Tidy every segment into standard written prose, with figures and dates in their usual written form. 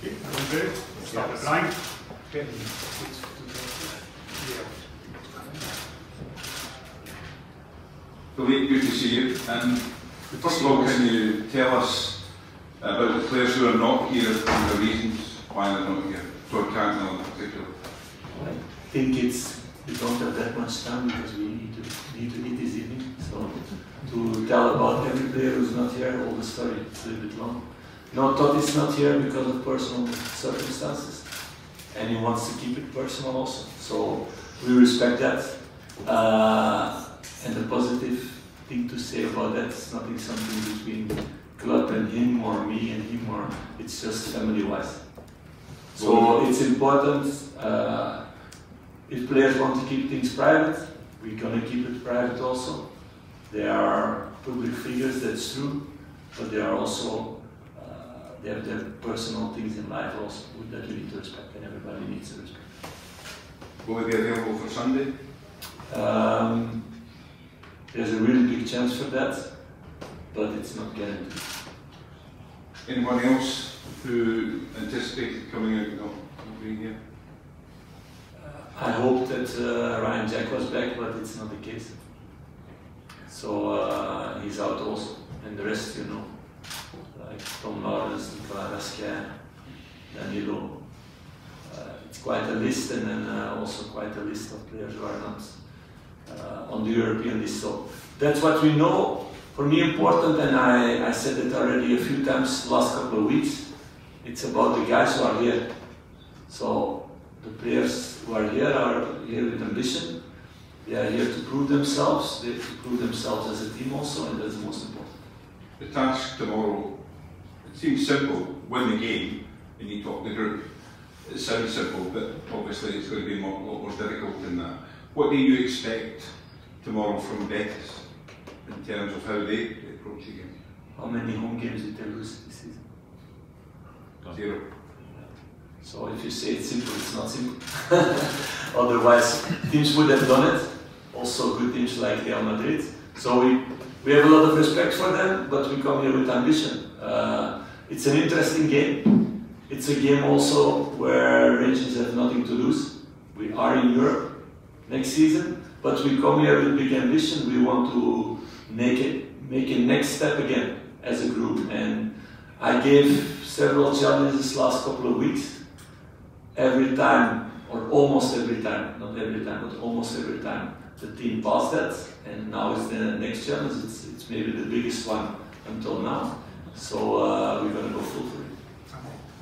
Okay, Andre, start with Brian. Clement, good to see you. First of all, can you tell us about the players who are not here and the reasons why they're not here? For Cantwell in particular. I think we don't have that much time because we need to eat this evening. So to tell about every player who's not here, all the story, it's a little bit long. No, Todd is not here because of personal circumstances, and he wants to keep it personal also. So we respect that. And the positive thing to say about that is nothing something between club and him or me and him, or it's just family-wise. So it's important. If players want to keep things private, we're gonna keep it private also. They are public figures, that's true, but they are also they have their personal things in life also that we need to respect, and everybody needs to respect. Will it be available for Sunday? There's a really big chance for that, but it's not guaranteed. Anyone else who anticipated coming out not being here? I hope that Ryan Jack was back, but it's not the case. So he's out also, and the rest you know, like Tom Lawrence, Nicolas Raskin, Danilo. It's quite a list, and then also quite a list of players who are not on the European list. So that's what we know. For me important, and I said it already a few times last couple of weeks, it's about the guys who are here. So the players who are here with ambition. They are here to prove themselves. They have to prove themselves as a team also, and that's the most important. The task tomorrow, it seems simple, win the game and you top the group. It sounds simple, but obviously it's going to be a lot more difficult than that. What do you expect tomorrow from Betis in terms of how they approach the game? How many home games did they lose this season? 0. So if you say it's simple, it's not simple. Otherwise, teams would have done it. Also good teams like Real Madrid. So we have a lot of respect for them, but we come here with ambition. It's an interesting game. It's a game also where Rangers have nothing to lose. We are in Europe next season, but we come here with big ambition. We want to make a next step again as a group. And I gave several challenges last couple of weeks. Every time, or almost every time, not every time, but almost every time, the team passed that, and now it's the next challenge. It's maybe the biggest one until now. So we're going to go full for it.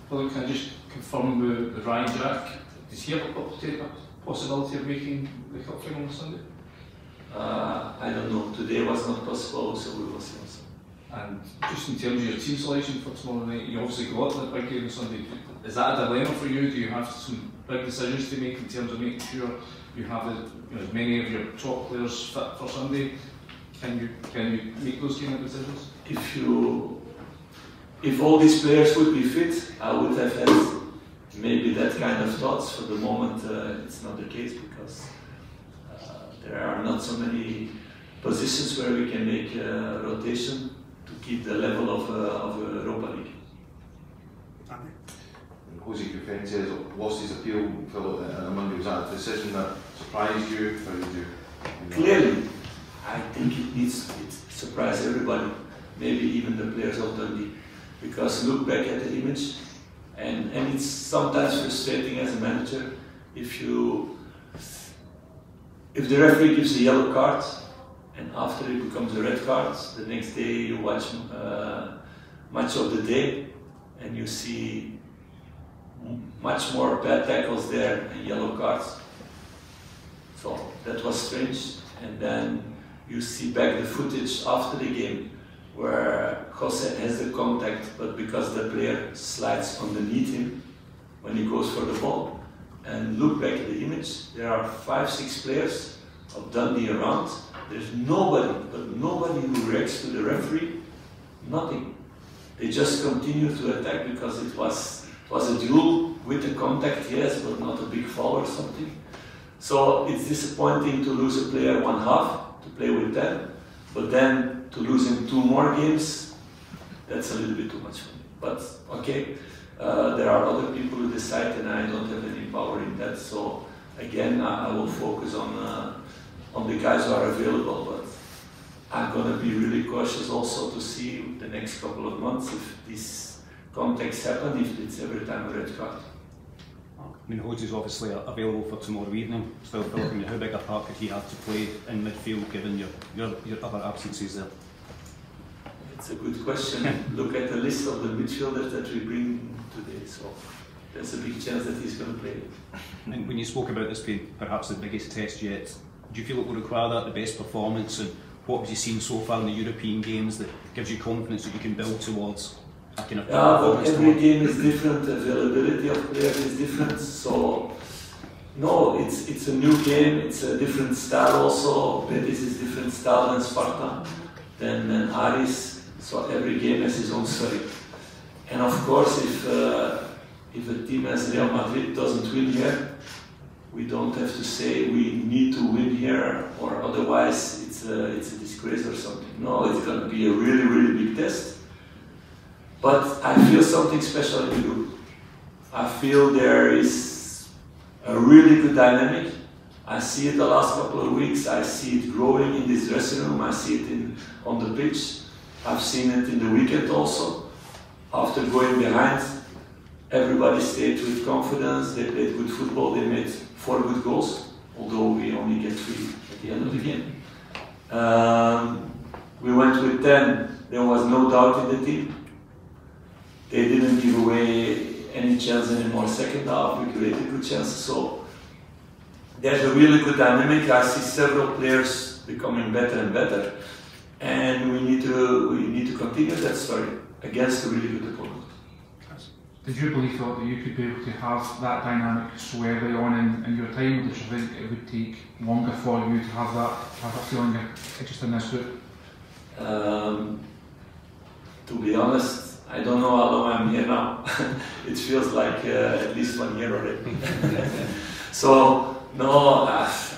Well, can I just confirm with Ryan Jack, does he have a possibility of making the cup final on Sunday? I don't know. Today was not possible, so we will see also. And just in terms of your team selection for tomorrow night, you obviously got that big game on Sunday. Is that a dilemma for you? Do you have some big decisions to make in terms of making sure you have as many of your top players fit for Sunday? Can you make those kind of decisions? If all these players would be fit, I would have had maybe that kind of thoughts. For the moment, it's not the case because there are not so many positions where we can make a rotation to keep the level of Europa League. Jose Cifuentes lost his appeal on Monday. Was that a decision that surprised you? How did you? Clearly, I think it needs to surprise everybody, maybe even the players of Dundee, because look back at the image, and it's sometimes frustrating as a manager if the referee gives a yellow card and after it becomes a red card, the next day you watch match of the day and you see much more bad tackles there and yellow cards. So that was strange. And then you see back the footage after the game where Jose has the contact, but because the player slides underneath him when he goes for the ball. And look back at the image, there are 5-6 players of Dundee around. There's nobody, but nobody who reacts to the referee, nothing. They just continue to attack because it was a duel with the contact, yes, but not a big foul or something. So it's disappointing to lose a player one half, to play with 10, but then to lose in 2 more games, that's a little bit too much for me. But okay, There are other people who decide, and I don't have any power in that. So again, I will focus on the guys who are available. But I'm going to be really cautious also to see the next couple of months if these contacts happen, if it's every time a red card. I mean, Hodge is obviously available for tomorrow evening. Still, Philip, I mean, how big a part could he have to play in midfield given your other absences there? It's a good question. Look at the list of the midfielders that we bring today. So there's a big chance that he's going to play. And when you spoke about this being perhaps the biggest test yet, do you feel it will require that the best performance? And what have you seen so far in the European games that gives you confidence that you can build towards? But every game is different, availability of players is different, so no, it's a new game, it's a different style also. Betis is different style than Sparta, than Aris, so every game has his own story. And of course, if a team as Real Madrid doesn't win here, we don't have to say we need to win here or otherwise it's a disgrace or something. No, it's going to be a really, really big test. But I feel something special in the group. I feel there is a really good dynamic. I see it the last couple of weeks. I see it growing in this dressing room. I see it on the pitch. I've seen it in the weekend also. After going behind, everybody stayed with confidence. They played good football. They made 4 good goals, although we only get 3 at the end of the game. We went with 10. There was no doubt in the team. They didn't give away any chance anymore second half, we created good chances, so there's a really good dynamic. I see several players becoming better and better, and we need to continue that story against a really good opponent. Did you believe that you could be able to have that dynamic so early on in your time, or did you think it would take longer for you to have that feeling just in this group? To be honest, I don't know how long I'm here now. It feels like at least 1 year already. So, no,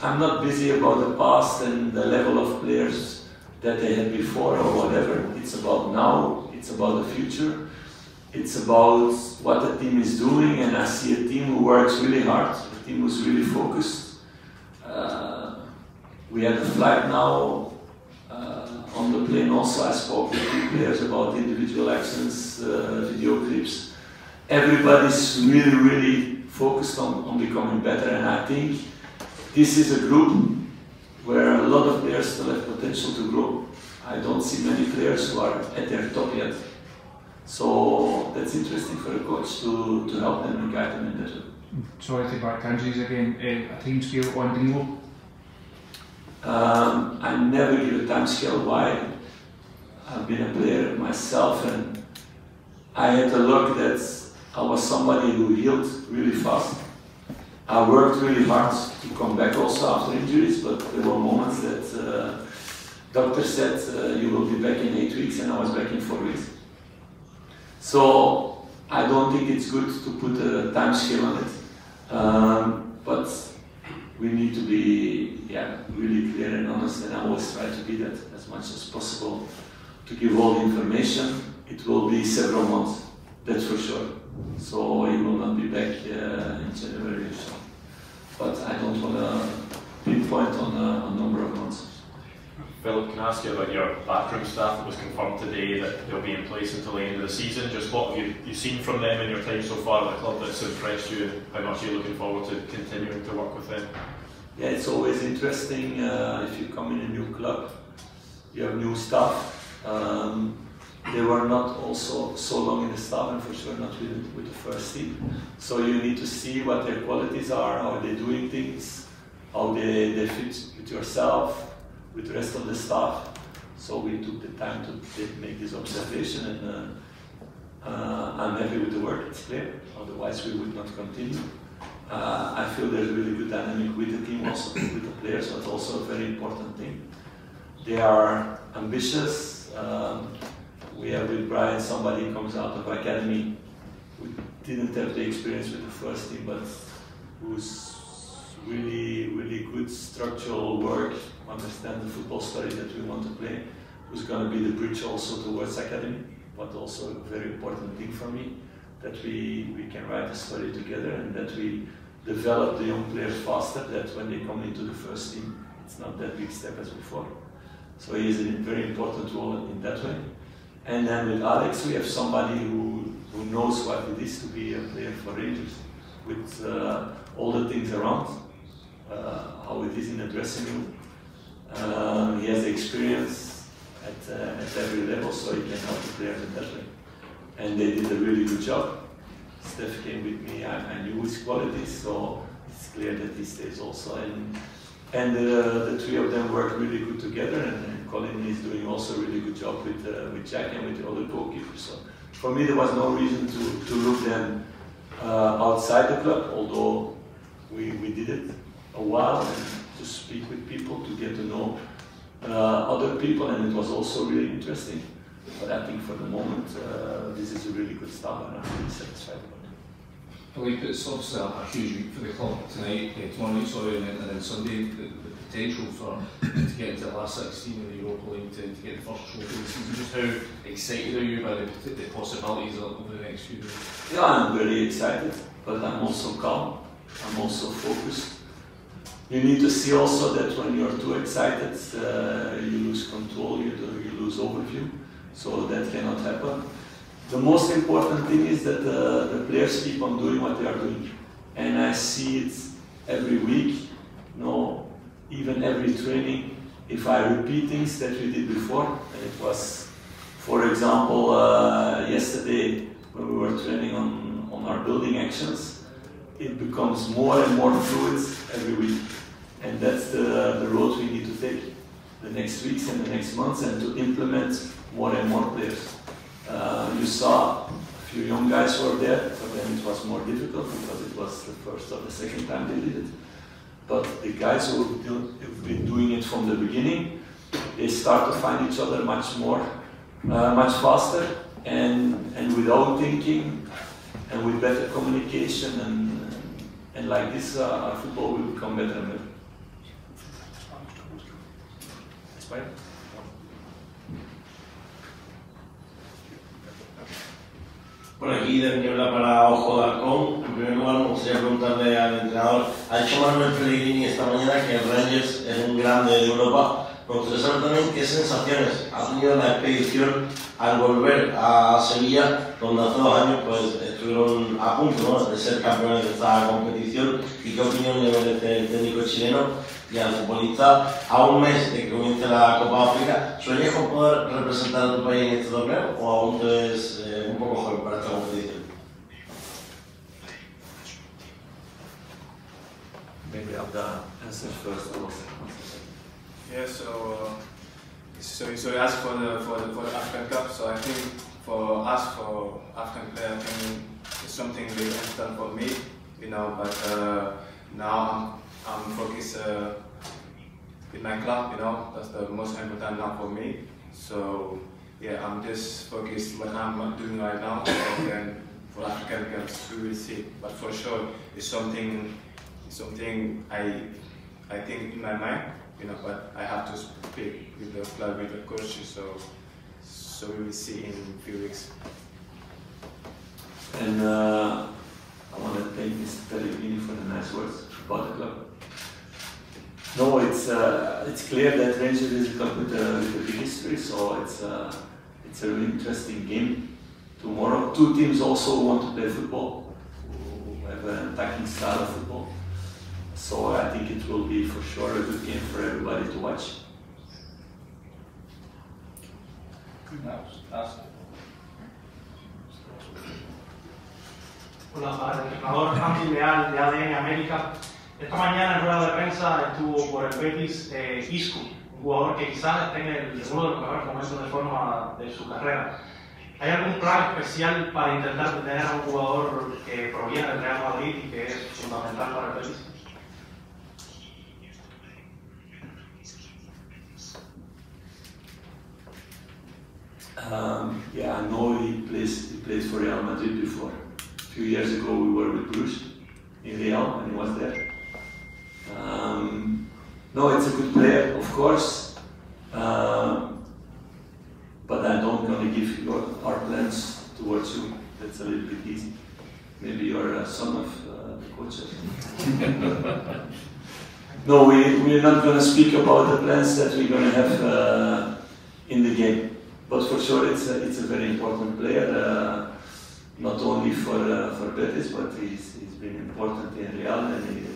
I'm not busy about the past and the level of players that they had before or whatever. It's about now, it's about the future, it's about what the team is doing, and I see a team who works really hard, a team who's really focused. We had a flight now. On the plane also I spoke with the players about individual actions, video clips. Everybody's really, really focused on becoming better, and I think this is a group where a lot of players still have potential to grow. I don't see many players who are at their top yet. So that's interesting for a coach to help them and guide them in that way. Sorry to take back to injuries again, a time scale on Dingo? I never give a time scale. Why? I've been a player myself, and I had the luck that I was somebody who healed really fast. I worked really hard to come back also after injuries, but there were moments that doctor said you will be back in 8 weeks, and I was back in 4 weeks. So I don't think it's good to put a time scale on it, but we need to be really clear and honest, and I always try to be that as much as possible to give all the information. It will be several months, that's for sure. So he will not be back in January or so. But I don't want to pinpoint on a number of months. Philip, can I ask you about your backroom staff? It was confirmed today that they'll be in place until the end of the season. Just what have you seen from them in your time so far at the club that's impressed you? How much are you looking forward to continuing to work with them? Yeah, it's always interesting if you come in a new club, you have new staff. They were not also so long in the staff, and for sure not with the first team. So you need to see what their qualities are, how they're doing things, how they fit with yourself, with the rest of the staff. So we took the time to make this observation, and I'm happy with the work, it's clear, otherwise we would not continue. I feel there's a really good dynamic with the team, also with the players, so it's also a very important thing. They are ambitious. We have with Brian somebody who comes out of academy who didn't have the experience with the first team, but who's really good structural work, understand the football story that we want to play, who's going to be the bridge also towards academy, but also a very important thing for me. that we can write a story together and that we develop the young players faster, that when they come into the first team, it's not that big step as before. So he is a very important role in that way. And then with Alex, we have somebody who knows what it is to be a player for Rangers, with all the things around, how it is in the dressing room. He has the experience at every level, so he can help the players in that way. And they did a really good job. Steph came with me, I knew his qualities, so it's clear that he stays also. And the three of them work really good together, and Colin is doing also a really good job with Jack and with the other goalkeepers. So for me, there was no reason to look them outside the club, although we did it a while, and to speak with people, to get to know other people, and it was also really interesting. But I think for the moment, this is a really good start, and I'm really satisfied about it. Philippe, it's obviously a huge week for the club tonight, tomorrow night, sorry, and then Sunday. The potential for to get into the last 16 in the Europa League, to get the first trophy of the season. Just how excited are you by the possibilities over the next few days? Yeah, I'm very excited, but I'm also calm. I'm also focused. You need to see also that when you're too excited, you lose control, you lose overview. So that cannot happen. The most important thing is that the players keep on doing what they are doing. And I see it every week, even every training. If I repeat things that we did before, and it was, for example, yesterday when we were training on our building actions, it becomes more and more fluid every week. And that's the road we need to take the next weeks and the next months, and to implement more and more players. You saw a few young guys were there, for them it was more difficult because it was the first or the second time they did it. But the guys who have been doing it from the beginning, they start to find each other much more, much faster, and without thinking, and with better communication, and like this, our football will become better and better. Por aquí de Niebla para Ojo de Halcón. En primer lugar, me gustaría preguntarle al entrenador. Ha dicho Manuel Pellegrini esta mañana que el Rangers es un grande de Europa. Me gustaría saber también qué sensaciones ha tenido la expedición al volver a Sevilla, donde hace 2 años pues, estuvieron a punto de ser campeones de esta competición, y qué opinión le merece el técnico chileno y al futbolista a un mes de que comience la Copa África. ¿Sueñas con poder representar a tu país en este torneo o aún te es un poco joven para esta competición? Maybe Abdallah answer first. Yeah, so you asked for the African Cup. So I think for us, for African player, I think it's something very important for me, But now I'm focused with my club, That's the most important now for me. So yeah, I'm just focused what I'm doing right now, and then for African Cups we will see. But for sure, it's something I think in my mind. But I have to speak with the club, with the coaches, so we will see in a few weeks. And I want to thank Mr. Pellegrini for the nice words about the club. No, it's clear that Rangers is a club with a big history, so it's a really interesting game tomorrow. 2 teams also want to play football, who have an attacking style of football. So I think it will be for sure a good game for everybody to watch. Hola, para el entrenador Ángel Leal de ADN América. Esta mañana en rueda de prensa estuvo por el Betis Isco, un jugador que quizás esté en uno de los mejores momentos de forma de su carrera. ¿Hay algún plan especial para intentar detener a un jugador que proviene del Real Madrid y que es fundamental para el Betis? Yeah, I know he plays for Real Madrid before. A few years ago we were with Bruce in Real and he was there. No, it's a good player, of course, but I don't want to give our plans towards you. that's a little bit easy. Maybe you're a son of the coaches. No, we're not going to speak about the plans that we're going to have in the game. But for sure, it's a very important player, not only for Betis, but he's been important in Real, and he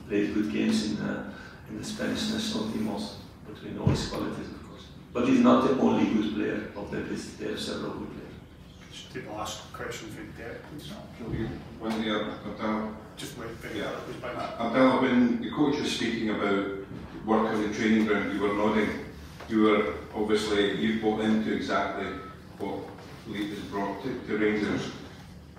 played good games in the Spanish national team also. But we know his qualities, of course. But he's not the only good player of Betis. They have several good players. Just take the last question for Derek, please. One there, Abdallah. Just wait. Yeah. Abdallah, when the coach was speaking about work on the training ground, you were nodding. You were obviously, you bought into exactly what Lee has brought to Rangers.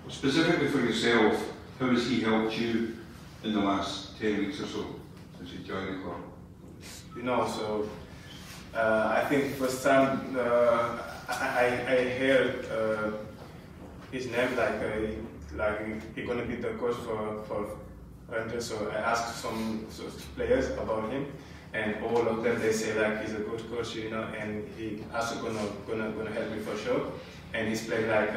Specifically for yourself, how has he helped you in the last 10 weeks or so since you joined the club? You know, so I think first time I heard his name, like he's gonna be the coach for Rangers. So I asked some players about him, and all of them they say like he's a good coach, you know, and he also gonna help me for sure. And he's playing like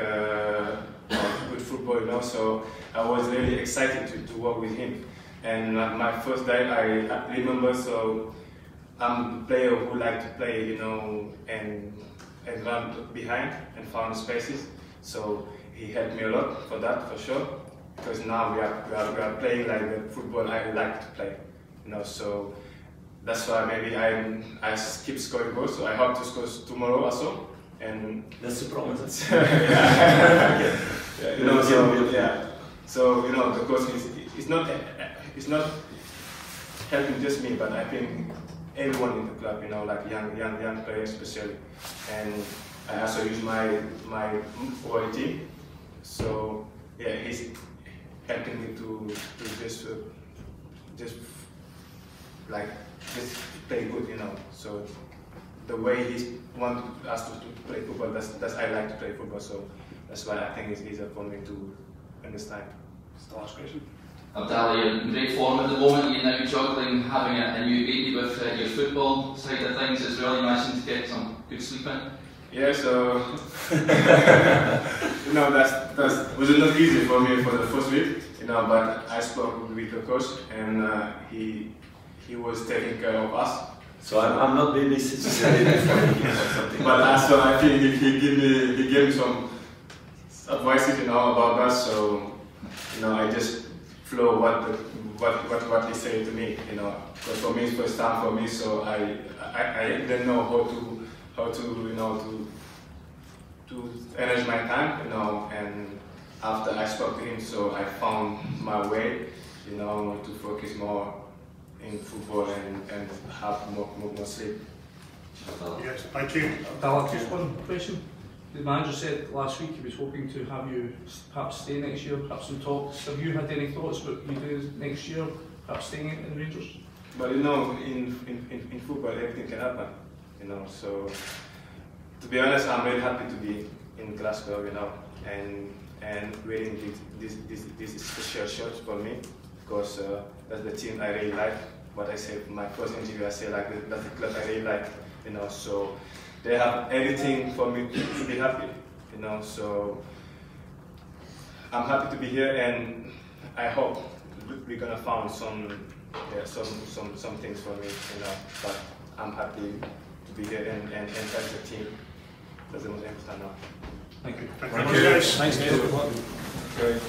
good football, you know. So I was really excited to work with him. And my first day, I remember, so I'm a player who like to play, you know, and run behind and find spaces. So he helped me a lot for that, for sure. Because now we are playing like the football I like to play, you know. So that's why maybe I keep scoring goals. So I hope to score tomorrow also. And that's the problem. Yeah, you know, so yeah. So you know, the coach is not helping just me, but I think everyone in the club, you know, like young players especially. And I also use my quality. So yeah, he's helping me to just play good, you know. So the way he wants us to play football, that's I like to play football. So that's why I think it's easier for me to understand. It's the last question. Abdallah, you're in great form at the moment. You're now juggling having a new baby with your football side of things as well. You managing to get some good sleep in? Yeah, so you know that was not easy for me for the first week, you know. But I spoke with the coach, and he was taking care of us. So I'm not babysitting. But also I think he gave me some advices, you know, about that. So you know, I just flow what he said to me, you know. Because for me it's first time for me, so I didn't know how to you know to arrange my time, you know. And after I spoke to him, so I found my way, you know, to focus more in football and have more sleep. Yes, thank you. Abdallah, just one question. The manager said last week he was hoping to have you perhaps stay next year, perhaps some talks. Have you had any thoughts about you do next year, perhaps staying in Rangers? But you know, in football everything can happen, you know. So to be honest, I'm really happy to be in Glasgow, you know, and wearing this special shirt for me, because that's the team I really like. What I said in my first interview, I said like that's the club I really like, you know. So they have everything for me to be happy, you know. So I'm happy to be here, and I hope we're gonna find some things for me, you know. But I'm happy to be here and help the team. That's the most important now. Thank you. Thank you. Thanks, guys.